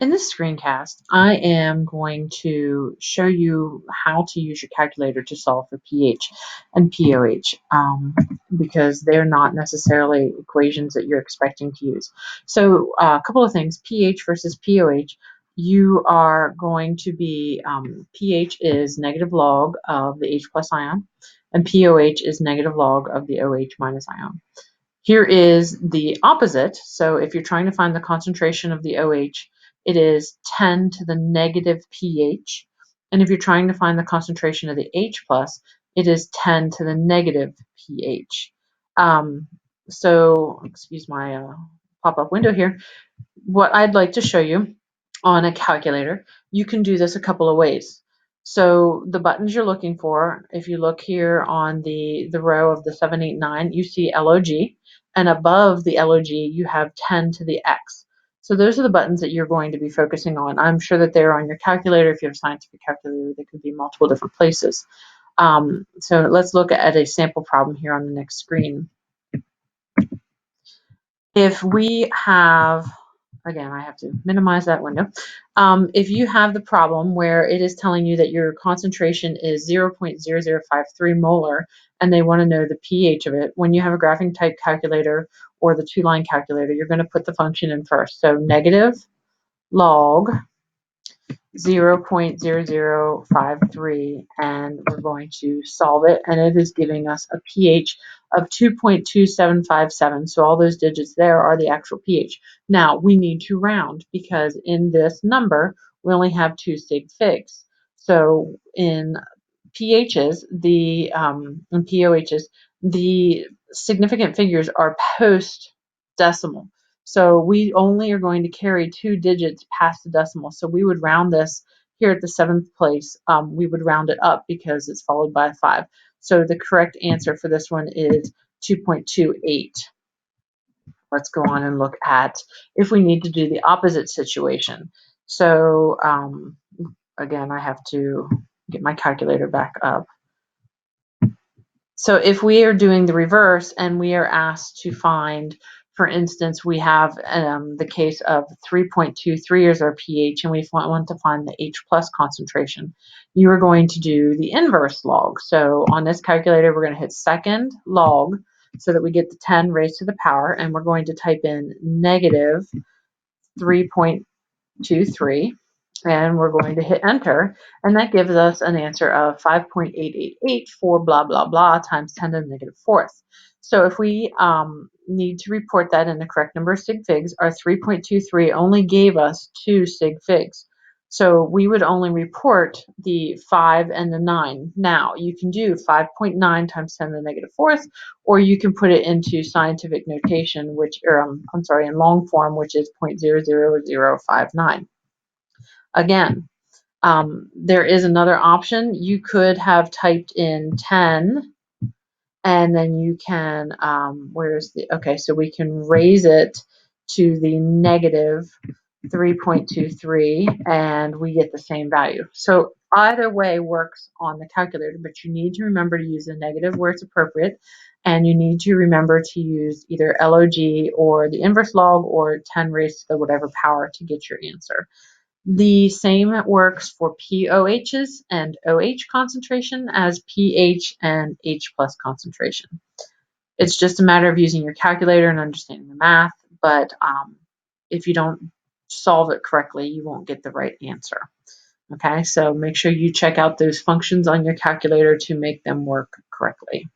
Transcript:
In this screencast, I am going to show you how to use your calculator to solve for pH and pOH because they're not necessarily equations that you're expecting to use. So a couple of things, pH versus pOH. You are going to be, pH is negative log of the H plus ion, and pOH is negative log of the OH minus ion. Here is the opposite. So if you're trying to find the concentration of the OH, it is 10 to the negative pH. And if you're trying to find the concentration of the H plus, it is 10 to the negative pH. So excuse my pop-up window here. What I'd like to show you on a calculator, you can do this a couple of ways. So the buttons you're looking for, if you look here on the row of the 7, 8, 9, you see LOG, and above the LOG you have 10 to the X. So those are the buttons that you're going to be focusing on. I'm sure that they're on your calculator. If you have a scientific calculator, they could be multiple different places. So let's look at a sample problem here on the next screen. If we have, again, I have to minimize that window. If you have the problem where it is telling you that your concentration is 0.0053 molar and they want to know the pH of it, when you have a graphing type calculator or the two-line calculator, you're going to put the function in first. So negative log 0.0053, and we're going to solve it, and it is giving us a pH of 2.2757. So all those digits there are the actual pH. Now we need to round because in this number we only have 2 sig figs. So in pHs, in POHs, the significant figures are post decimal. So we only are going to carry 2 digits past the decimal. So we would round this here at the 7th place. We would round it up because it's followed by a 5. So the correct answer for this one is 2.28. Let's go on and look at if we need to do the opposite situation. So again, I have to get my calculator back up. So if we are doing the reverse and we are asked to find, for instance, we have the case of 3.23 as our pH and we want to find the H plus concentration, you are going to do the inverse log. So on this calculator, we're going to hit second log so that we get the 10 raised to the power, and we're going to type in negative 3.23. And we're going to hit enter, and that gives us an answer of 5.888 for blah, blah, blah times 10 to the negative fourth. So if we need to report that in the correct number of sig figs, our 3.23 only gave us 2 sig figs. So we would only report the 5 and the 9. Now, you can do 5.9 times 10 to the negative fourth, or you can put it into scientific notation, which, in long form, which is 0.00059. Again, there is another option. You could have typed in 10 and then you can, so we can raise it to the negative 3.23 and we get the same value. So either way works on the calculator, but you need to remember to use the negative where it's appropriate, and you need to remember to use either LOG or the inverse log or 10 raised to the whatever power to get your answer. The same works for POHs and OH concentration as pH and H plus concentration. It's just a matter of using your calculator and understanding the math, but if you don't solve it correctly, you won't get the right answer. Okay, so make sure you check out those functions on your calculator to make them work correctly.